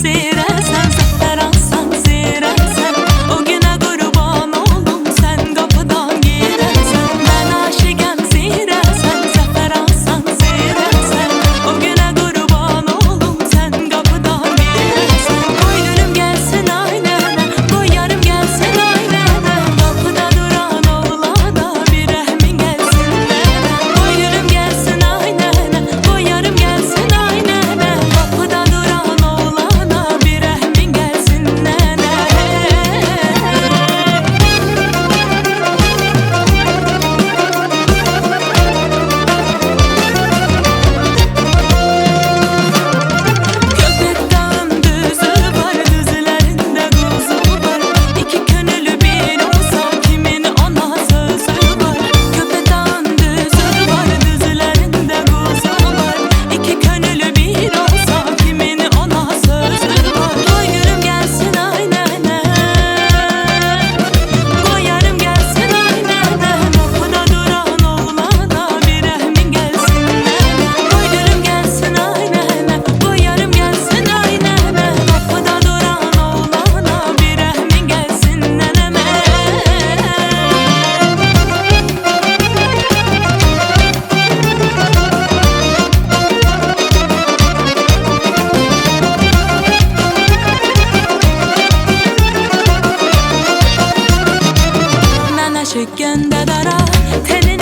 zirəsən, zəfər alsan zirəsən. O günə qurban olum sən qapıdan girəsən. Mən aşiqəm zirəsən, zəfər alsan zirəsən. O günə qurban olum sən qapıdan girəsən. Qoy gülüm gəlsin aynənə, qoy yarım gəlsin aynənə. Qapıda duran oğlana bir rəhmin gəlsin mənə. Qoy gülüm gəlsin aynənə, qoy yarım gəlsin aynənə. Qapıda duran oğlana bir rəhmin gəlsin nənə. Köpək dağın düzü var, düzlərində quzu var. İki könüllü bir olsa kimin ona sözü var. Köpək dağın düzü var, düzlərində quzu var. İki könüllü bir olsa kimin ona sözü var. Qoy gülüm gəlsin aynənə, qoy yarım gəlsin aynənə. Qapıda duran oğlana bir rəhmin gəlsin nənə. Qoy gülüm gəlsin aynənə, qoy yarım gəlsin aynənə. Qapıda duran oğlana bir rəhmin gəlsin nənəmə. Nənə şekkəndə dara, telin